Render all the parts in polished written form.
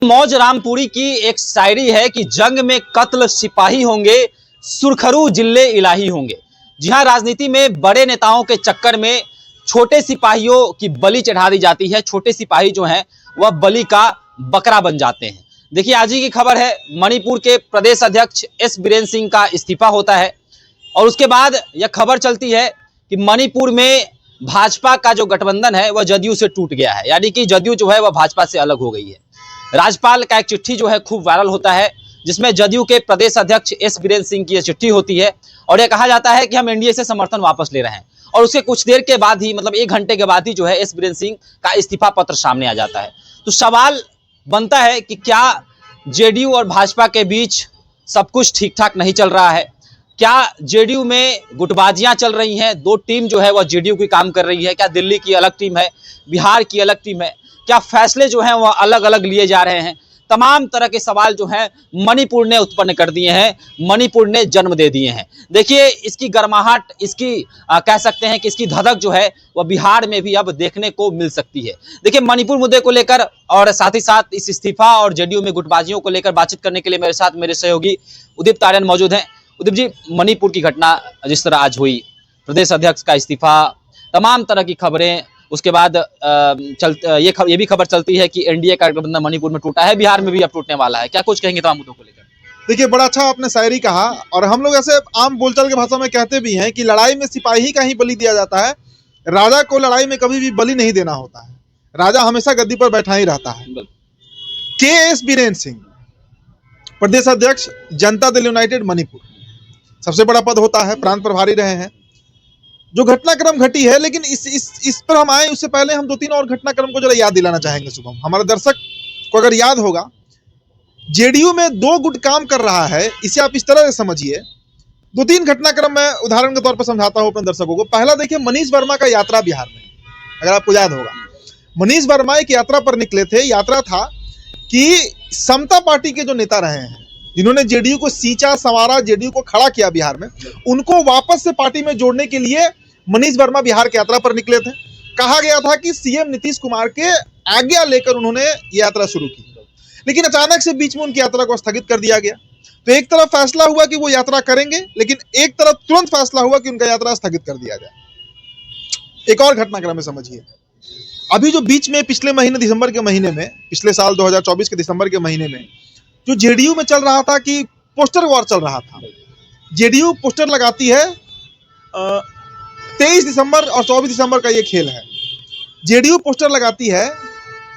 मौज रामपुरी की एक शायरी है कि जंग में कत्ल सिपाही होंगे, सुरखरू जिले इलाही होंगे। जी हाँ, राजनीति में बड़े नेताओं के चक्कर में छोटे सिपाहियों की बलि चढ़ा दी जाती है। छोटे सिपाही जो हैं वह बलि का बकरा बन जाते हैं। देखिए, आज ही की खबर है, मणिपुर के प्रदेश अध्यक्ष एस बीरेन सिंह का इस्तीफा होता है और उसके बाद यह खबर चलती है कि मणिपुर में भाजपा का जो गठबंधन है वह जदयू से टूट गया है, यानी कि जदयू जो है वह भाजपा से अलग हो गई है। राज्यपाल का एक चिट्ठी जो है खूब वायरल होता है, जिसमें जदयू के प्रदेश अध्यक्ष एस बीरेन सिंह की यह चिट्ठी होती है और यह कहा जाता है कि हम एनडीए से समर्थन वापस ले रहे हैं। और उसके कुछ देर के बाद ही, मतलब 1 घंटे के बाद ही जो है एस बीरेन सिंह का इस्तीफा पत्र सामने आ जाता है। तो सवाल बनता है कि क्या जेडीयू और भाजपा के बीच सब कुछ ठीक ठाक नहीं चल रहा है? क्या जेडीयू में गुटबाजियां चल रही हैं? 2 टीम जो है वह जेडीयू की काम कर रही है। क्या दिल्ली की अलग टीम है, बिहार की अलग टीम है? क्या फैसले जो हैं वह अलग अलग लिए जा रहे हैं? तमाम तरह के सवाल जो हैं मणिपुर ने उत्पन्न कर दिए हैं, मणिपुर ने जन्म दे दिए हैं। देखिए, इसकी गर्माहट, इसकी कह सकते हैं कि इसकी धधक जो है वह बिहार में भी अब देखने को मिल सकती है। देखिए, मणिपुर मुद्दे को लेकर और साथ ही साथ इस इस्तीफा और जेडीयू में गुटबाजियों को लेकर बातचीत करने के लिए मेरे साथ मेरे सहयोगी उदित तारियन मौजूद हैं। उदित जी, मणिपुर की घटना जिस तरह आज हुई, प्रदेश अध्यक्ष का इस्तीफा, तमाम तरह की खबरें, उसके बाद ये भी खबर चलती है कि एनडीए का गठबंधन मणिपुर में टूटा है, बिहार में भी अब टूटने वाला है। क्या कुछ कहेंगे तमाम मुद्दों को लेकर? देखिए, बड़ा अच्छा आपने शायरी कहा और हम लोग ऐसे आम बोलचाल की भाषा में कहते भी हैं कि लड़ाई में सिपाही का ही बलि दिया जाता है, राजा को लड़ाई में कभी भी बलि नहीं देना होता है। राजा हमेशा गद्दी पर बैठा ही रहता है। के एस बीरेन सिंह, प्रदेश अध्यक्ष, जनता दल यूनाइटेड मणिपुर, सबसे बड़ा पद होता है, प्रांत प्रभारी रहे हैं। जो घटनाक्रम घटी है, लेकिन इस पर हम आए उससे पहले हम 2-3 और घटनाक्रम को जरा याद दिलाना चाहेंगे। शुभम, हमारे दर्शक को अगर याद होगा, जेडीयू में 2 गुट काम कर रहा है, इसे आप इस तरह से समझिए। 2-3 घटनाक्रम मैं उदाहरण के तौर पर समझाता हूं अपने दर्शकों को। पहला देखिए, मनीष वर्मा का यात्रा बिहार में, अगर आपको याद होगा, मनीष वर्मा एक यात्रा पर निकले थे। यात्रा था कि समता पार्टी के जो नेता रहे हैं, जिन्होंने जेडीयू को सींचा संवारा, जेडीयू को खड़ा किया बिहार में, उनको वापस से पार्टी में जोड़ने के लिए मनीष वर्मा बिहार की यात्रा पर निकले थे। कहा गया था कि सीएम नीतीश कुमार के आज्ञा लेकर उन्होंने यात्रा शुरू की, लेकिन अचानक से बीच में उनकी यात्रा को स्थगित कर दिया गया। तो एक तरफ फैसला हुआ कि वो यात्रा करेंगे, लेकिन एक तरफ तुरंत फैसला हुआ कि उनका यात्रा स्थगित कर दिया जाए। एक और घटनाक्रम में समझिए, अभी जो बीच में पिछले महीने दिसंबर के महीने में, पिछले साल 2024 के दिसंबर के महीने में जो जेडीयू में चल रहा था कि पोस्टर वॉर चल रहा था। जेडीयू पोस्टर लगाती है, 23 दिसंबर और 24 दिसंबर का ये खेल है। जेडीयू पोस्टर लगाती है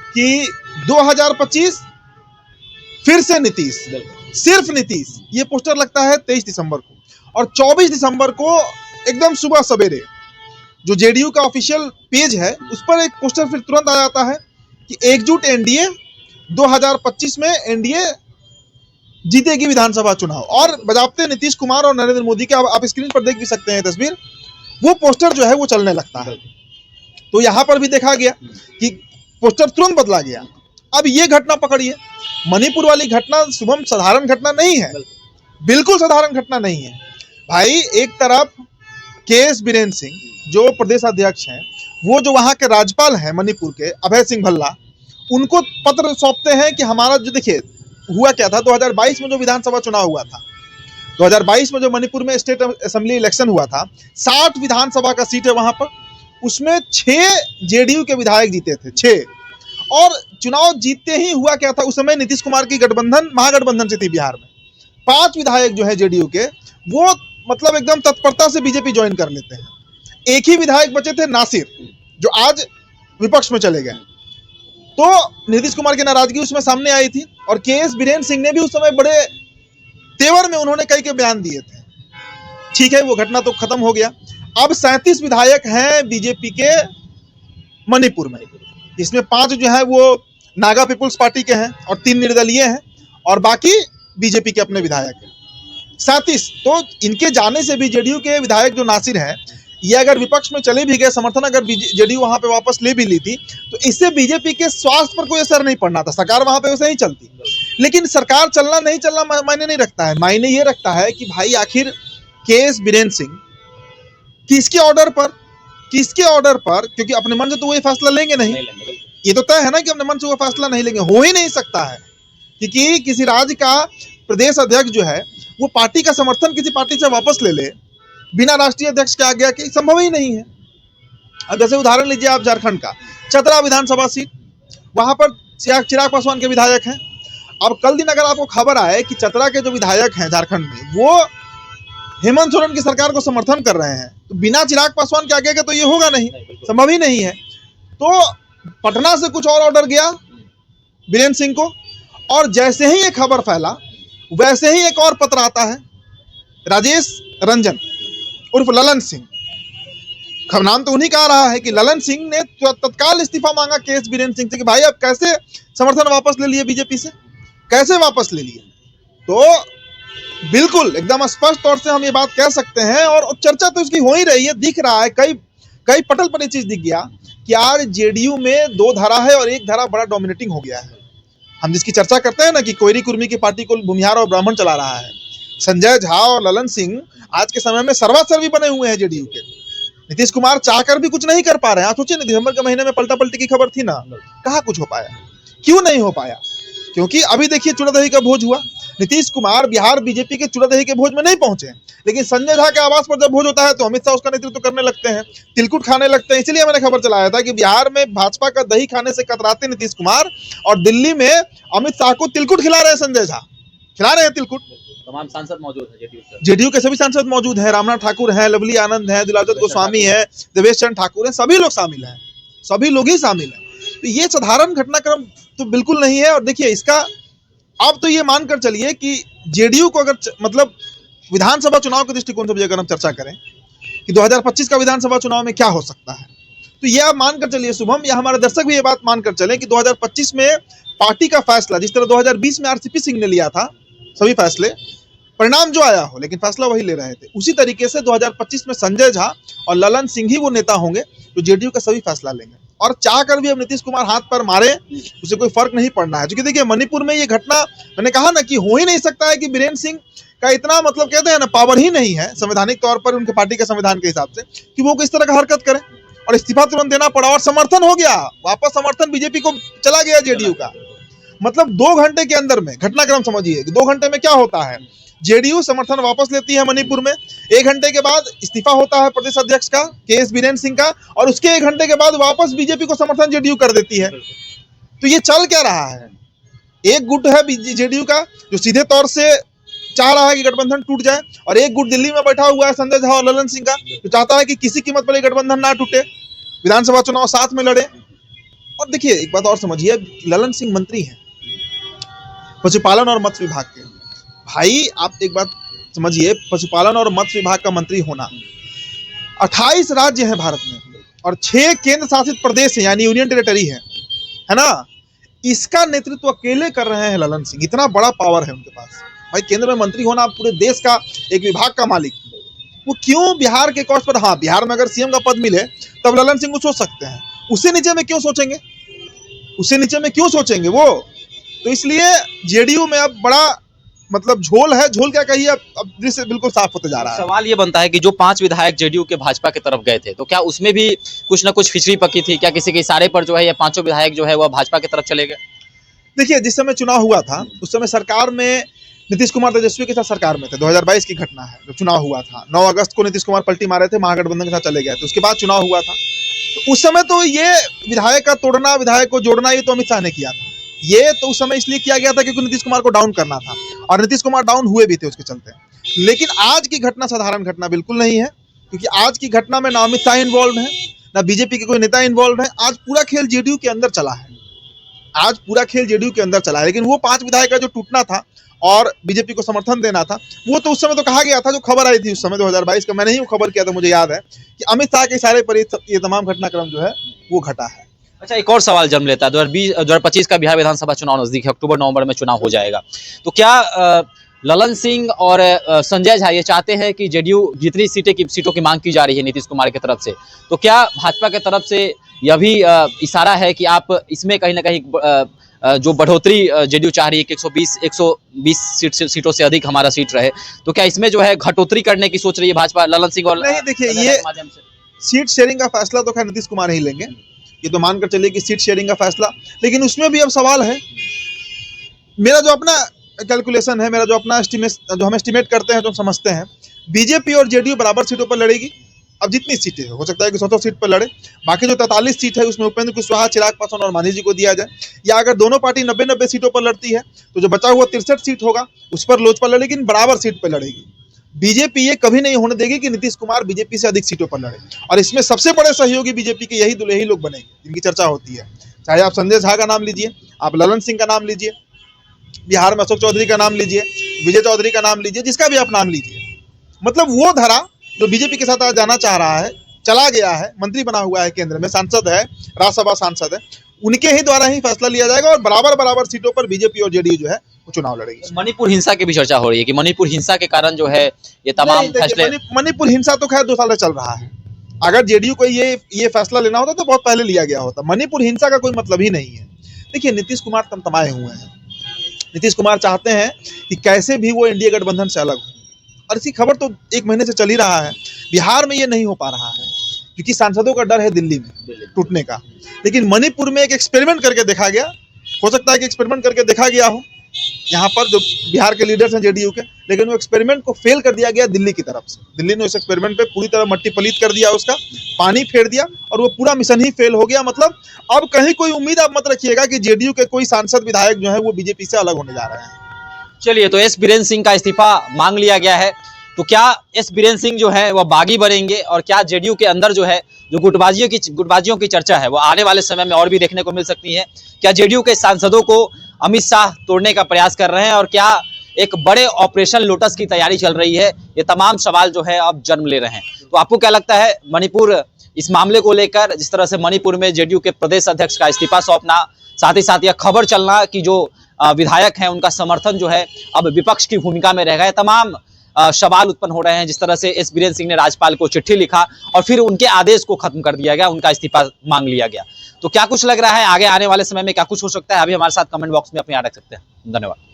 कि 2025 फिर से नीतीश, सिर्फ नीतीश। ये पोस्टर लगता है 23 दिसंबर को, और 24 दिसंबर को एकदम सुबह सवेरे जो जेडीयू का ऑफिशियल पेज है उस पर एक पोस्टर फिर तुरंत आ जाता है कि एकजुट एनडीए, 2025 में एनडीए जीतेगी विधानसभा चुनाव, और बजाबते नीतीश कुमार और नरेंद्र मोदी के, आप स्क्रीन पर देख भी सकते हैं तस्वीर, वो पोस्टर जो है वो चलने लगता है। तो यहां पर भी देखा गया कि पोस्टर तुरंत बदला गया। अब ये घटना पकड़िए, मणिपुर वाली घटना शुभम साधारण घटना नहीं है, बिल्कुल साधारण घटना नहीं है भाई। एक तरफ के एस बीरेन सिंह जो प्रदेश अध्यक्ष हैं, वो जो वहां के राज्यपाल हैं मणिपुर के, अभय सिंह भल्ला, उनको पत्र सौंपते हैं कि हमारा जो, देखिए हुआ क्या था, 2022 में जो विधानसभा चुनाव हुआ था, 2022 में जो मणिपुर में स्टेट असेंबली इलेक्शन हुआ था, 60 विधानसभा का सीट है वहां पर, उसमें 6 जेडीयू के विधायक जीते थे, 6। और चुनाव जीतते ही हुआ क्या था, उस समय नीतीश कुमार की गठबंधन, महागठबंधन से थी बिहार में। 5 विधायक जो है जेडीयू के, वो मतलब एकदम तत्परता से बीजेपी ज्वाइन कर लेते हैं। एक ही विधायक बचे थे, नासिर, जो आज विपक्ष में चले गए। तो नीतीश कुमार की नाराजगी उसमें सामने आई थी, और के एस बीरेन सिंह ने भी उस समय बड़े तेवर में उन्होंने कई के बयान दिए थे। ठीक है, वो घटना तो खत्म हो गया। अब 37 विधायक हैं बीजेपी के मणिपुर में, इसमें 5 जो है वो नागा पीपुल्स पार्टी के हैं और 3 निर्दलीय हैं, और बाकी बीजेपी के अपने विधायक हैं 37। तो इनके जाने से भी जेडीयू के विधायक जो नासिर हैं, ये अगर विपक्ष में चले भी गए, समर्थन अगर जेडीयू वहां पे वापस ले भी ली थी, तो इससे बीजेपी के स्वास्थ्य पर कोई असर नहीं पड़ना था, सरकार वहां पे वैसे ही चलती। लेकिन सरकार चलना नहीं चलना मायने नहीं रखता है, मायने ये रखता है कि भाई आखिर के एस बीरेन सिंह किसके ऑर्डर पर, क्योंकि अपने मन से तो वही फैसला लेंगे नहीं, ये तो तय है ना कि अपने मन से वो फैसला नहीं लेंगे, हो ही नहीं सकता है। क्योंकि किसी राज्य का प्रदेश अध्यक्ष जो है वो पार्टी का समर्थन किसी पार्टी से वापस ले ले बिना राष्ट्रीय अध्यक्ष के आज्ञा के, संभव ही नहीं है। अब जैसे उदाहरण लीजिए आप झारखंड का चतरा विधानसभा सीट, वहां पर चिराग पासवान के विधायक हैं। अब कल दिन अगर आपको खबर आए कि चतरा के जो विधायक हैं झारखंड में वो हेमंत सोरेन की सरकार को समर्थन कर रहे हैं, तो बिना चिराग पासवान के आगे के तो ये होगा नहीं, संभव ही नहीं है। तो पटना से कुछ और ऑर्डर गया बीरेंद्र सिंह को, और जैसे ही ये खबर फैला वैसे ही एक और पत्र आता है, राजेश रंजन उर्फ ललन सिंह, नाम तो उन्हीं का आ रहा है कि ललन सिंह ने तत्काल इस्तीफा मांगा केएस बीरेंद्र सिंह से कि भाई अब कैसे समर्थन वापस ले लिए बीजेपी से, कैसे वापस ले लिए। तो बिल्कुल एकदम स्पष्ट तौर से हम ये बात कह सकते हैं, और चर्चा तो इसकी हो ही रही है, दिख रहा है, कई पटल पर ये चीज दिख गया कि आज जेडीयू में दो धारा है और एक धारा बड़ा डोमिनेटिंग हो गया है। हम जिसकी चर्चा करते हैं ना कि कोयरी कुर्मी की पार्टी को भूमिहार और ब्राह्मण चला रहा है, संजय झा और ललन सिंह आज के समय में सर्वासर्वी बने हुए हैं जेडीयू के। नीतीश कुमार चाहकर भी कुछ नहीं कर पा रहे हैं। आप सोचिए ना, दिसंबर के महीने में पलटा पलटी की खबर थी ना, कहाँ कुछ हो पाया, क्यों नहीं हो पाया? क्योंकि अभी देखिए चूड़ा-दही का भोज हुआ, नीतीश कुमार बिहार बीजेपी के चूड़ा-दही के भोज में नहीं पहुंचे, लेकिन संजय झा के आवास पर जब भोज होता है तो अमित शाह उसका नेतृत्व करने लगते हैं, तिलकुट खाने लगते हैं। इसलिए मैंने खबर चलाया था कि बिहार में भाजपा का दही खाने से कतराते नीतीश कुमार, और दिल्ली में अमित शाह को तिलकुट खिला रहे हैं, संजय झा खिला रहे हैं तिलकुट। तमाम सांसद मौजूद हैं, जेडीयू के सभी सांसद मौजूद हैं, रामनाथ ठाकुर हैं, लवली आनंद हैं, दुलाजत गोस्वामी है, देवेश चंद्र ठाकुर हैं, सभी लोग शामिल हैं, सभी लोग ही शामिल हैं। तो ये साधारण घटनाक्रम तो बिल्कुल नहीं है। और देखिए इसका अब तो ये मानकर चलिए कि जेडीयू को अगर मतलब विधानसभा चुनाव के दृष्टिकोण से भी अगर हम चर्चा करें कि 2025 का विधानसभा चुनाव में क्या हो सकता है, तो ये आप मानकर चलिए शुभम, या हमारे दर्शक भी ये बात मानकर चलें कि 2025 में पार्टी का फैसला जिस तरह 2020 में आरसीपी सिंह ने लिया था, सभी फैसले परिणाम जो आया हो लेकिन फैसला वही ले रहे थे, उसी तरीके से 2025 में संजय झा और ललन सिंह ही वो नेता होंगे जो जेडीयू का सभी फैसला लेंगे। और चाह कर भी अब नीतीश कुमार हाथ पर मारे उसे कोई फर्क नहीं पड़ना है। क्योंकि देखिए मणिपुर में ये घटना, मैंने कहा ना कि हो ही नहीं सकता है कि बीरेंद्र सिंह का इतना मतलब कहते हैं ना पावर ही नहीं है संवैधानिक तौर पर उनके पार्टी के संविधान के हिसाब से कि वो किस तरह का हरकत करें, और इस्तीफा तुरंत देना पड़ा और समर्थन हो गया, वापस समर्थन बीजेपी को चला गया जेडीयू का। मतलब 2 घंटे के अंदर में घटनाक्रम समझिए, 2 घंटे में क्या होता है, जेडीयू समर्थन वापस लेती है मणिपुर में, 1 घंटे के बाद इस्तीफा होता है प्रदेश अध्यक्ष का केएस बीरेंद्र सिंह का, और उसके 1 घंटे के बाद वापस बीजेपी को समर्थन जेडीयू कर देती है। तो ये चल क्या रहा है? एक गुट है जेडीयू का जो सीधे तौर से चाह रहा है कि गठबंधन टूट जाए, और एक गुट दिल्ली में बैठा हुआ है संजय झा और ललन सिंह का जो चाहता है कि किसी कीमत पर ये गठबंधन ना टूटे, विधानसभा चुनाव साथ में लड़े। और देखिए एक बात और समझिए, ललन सिंह मंत्री हैं पशुपालन और मत्स्य विभाग के। भाई आप एक बात समझिए, पशुपालन और मत्स्य विभाग का मंत्री होना, 28 राज्य हैं भारत में और 6 केंद्र शासित प्रदेश हैं यानी यूनियन टेरिटरी है ना, इसका नेतृत्व अकेले कर रहे हैं ललन सिंह। इतना बड़ा पावर है उनके पास। भाई केंद्र में मंत्री होना, पूरे देश का एक विभाग का मालिक, वो क्यों बिहार के कॉस्ट पर, हाँ बिहार में अगर सीएम का पद मिले तब ललन सिंह को सोच सकते हैं, उससे नीचे में क्यों सोचेंगे, उससे नीचे में क्यों सोचेंगे वो। तो इसलिए जेडीयू में अब बड़ा मतलब झोल है, झोल क्या कहिए, अब दृश्य बिल्कुल साफ होते जा रहा है। सवाल ये बनता है कि जो 5 विधायक जेडीयू के भाजपा की तरफ गए थे, तो क्या उसमें भी कुछ ना कुछ खिचड़ी पकी थी? क्या किसी के इशारे पर जो है ये 5 विधायक जो है वह भाजपा की तरफ चले गए? देखिए जिस समय चुनाव हुआ था उस समय सरकार में नीतीश कुमार तेजस्वी के साथ सरकार में थे। 2022 की घटना है, जब चुनाव हुआ था 9 अगस्त को नीतीश कुमार पलटी मारे थे, महागठबंधन के साथ चले गए थे, उसके बाद चुनाव हुआ था। तो उस समय तो ये विधायक का तोड़ना, विधायक को जोड़ना, ये तो अमित शाह ने किया था। ये तो उस समय इसलिए किया गया था क्योंकि नीतीश कुमार को डाउन करना था, और नीतीश कुमार डाउन हुए भी थे उसके चलते। लेकिन आज की घटना साधारण घटना बिल्कुल नहीं है, क्योंकि आज की घटना में ना अमित शाह इन्वॉल्व है, ना बीजेपी के कोई नेता इन्वॉल्व है। आज पूरा खेल जेडीयू के अंदर चला है, आज पूरा खेल जेडीयू के अंदर चला है। लेकिन वो 5 विधायक का जो टूटना था और बीजेपी को समर्थन देना था, वो तो उस समय तो कहा गया था, जो खबर आई थी उस समय 2022 का, मैंने ही वो खबर किया था, मुझे याद है कि अमित शाह के इशारे पर ये तमाम घटनाक्रम जो है वो घटा है। अच्छा, एक और सवाल जन्म लेता है, 2025 का बिहार विधानसभा चुनाव नजदीक है, अक्टूबर-नवंबर में चुनाव हो जाएगा, तो क्या ललन सिंह और संजय झा ये चाहते हैं कि जेडीयू जितनी सीटों की मांग की जा रही है नीतीश कुमार की तरफ से, तो क्या भाजपा की तरफ से यह भी इशारा है कि आप इसमें कहीं ना कहीं जो बढ़ोतरी जेडीयू चाह रही है कि 120 सीटों से अधिक हमारा सीट रहे, तो क्या इसमें जो है घटोतरी करने की सोच रही है भाजपा ललन सिंह और? नहीं, देखिए ये सीट शेयरिंग का फैसला तो खैर नीतीश कुमार ही लेंगे, ये तो मानकर चलिए कि सीट शेयरिंग का फैसला। लेकिन उसमें भी अब सवाल है मेरा जो अपना कैलकुलेशन है, मेरा जो अपना जो हम एस्टिमेट करते हैं, जो हम समझते हैं, बीजेपी और जेडीयू बराबर सीटों पर लड़ेगी। अब जितनी सीटें हो सकता है कि 100 सीट पर लड़े, बाकी जो 43 सीट है उसमें उपेंद्र कुशवाहा, चिराग पासवान और मांझी जी को दिया जाए, या अगर दोनों पार्टी 90-90 सीटों पर लड़ती है तो जो बचा हुआ 63 सीट होगा उस पर लोजपा लड़ेगी, बराबर सीट पर लड़ेगी। बीजेपी ये कभी नहीं होने देगी कि नीतीश कुमार बीजेपी से अधिक सीटों पर लड़े, और इसमें सबसे बड़े सहयोगी बीजेपी के यही लोग बनेंगे जिनकी चर्चा होती है। चाहे आप संजय झा का नाम लीजिए, आप ललन सिंह का नाम लीजिए, बिहार में अशोक चौधरी का नाम लीजिए, विजय चौधरी का नाम लीजिए, जिसका भी आप नाम लीजिए, मतलब वो धारा जो बीजेपी के साथ आज जाना चाह रहा है, चला गया है, मंत्री बना हुआ है, केंद्र में सांसद है, राज्यसभा सांसद है, उनके ही द्वारा ही फैसला लिया जाएगा और बराबर सीटों पर बीजेपी और जेडीयू जो है वो चुनाव लड़ेगी। मणिपुर हिंसा की भी चर्चा हो रही है कि मणिपुर हिंसा के कारण जो है ये तमाम फैसले। मणिपुर हिंसा तो खैर 2 साल से चल रहा है। अगर जेडीयू को ये फैसला लेना होता तो बहुत पहले लिया गया होता। मणिपुर हिंसा का कोई मतलब ही नहीं है। देखिए, नीतीश कुमार तमतमाए हुए हैं। नीतीश कुमार चाहते हैं कि कैसे भी वो एनडीए गठबंधन से अलग हो, और इसकी खबर तो 1 महीने से चल ही रहा है। बिहार में ये नहीं हो पा रहा है क्योंकि सांसदों का डर है दिल्ली में टूटने का, लेकिन मणिपुर में एक एक्सपेरिमेंट करके देखा गया। हो सकता है कि एक्सपेरिमेंट करके देखा गया हो यहाँ पर जो बिहार के लीडर्स हैं जेडीयू के, लेकिन वो एक्सपेरिमेंट को फेल कर दिया गया दिल्ली की तरफ से। दिल्ली ने उस एक्सपेरिमेंट पे पूरी तरह मट्टी पलीत कर दिया, उसका पानी फेर दिया, और वो पूरा मिशन ही फेल हो गया। मतलब अब कहीं कोई उम्मीद आप मत रखिएगा कि जेडीयू के कोई सांसद विधायक जो है वो बीजेपी से अलग होने जा रहे हैं। चलिए, तो एस बीरेन सिंह का इस्तीफा मांग लिया गया है, तो क्या एस बीरेन सिंह जो है वह बागी बनेंगे, और क्या जेडीयू के अंदर जो है जो गुटबाजियों की चर्चा है वो आने वाले समय में और भी देखने को मिल सकती है? क्या जेडीयू के सांसदों को अमित शाह तोड़ने का प्रयास कर रहे हैं, और क्या एक बड़े ऑपरेशन लोटस की तैयारी चल रही है? ये तमाम सवाल जो है अब जन्म ले रहे हैं। तो आपको क्या लगता है मणिपुर इस मामले को लेकर, जिस तरह से मणिपुर में जेडीयू के प्रदेश अध्यक्ष का इस्तीफा सौंपना, साथ ही साथ यह खबर चलना कि जो विधायक हैं उनका समर्थन जो है अब विपक्ष की भूमिका में रह गए, तमाम सवाल उत्पन्न हो रहे हैं। जिस तरह से एस बीरेन सिंह ने राज्यपाल को चिट्ठी लिखा और फिर उनके आदेश को खत्म कर दिया गया, उनका इस्तीफा मांग लिया गया। तो क्या कुछ लग रहा है आगे आने वाले समय में क्या कुछ हो सकता है? अभी हमारे साथ कमेंट बॉक्स में अपनी राय रख सकते हैं। धन्यवाद।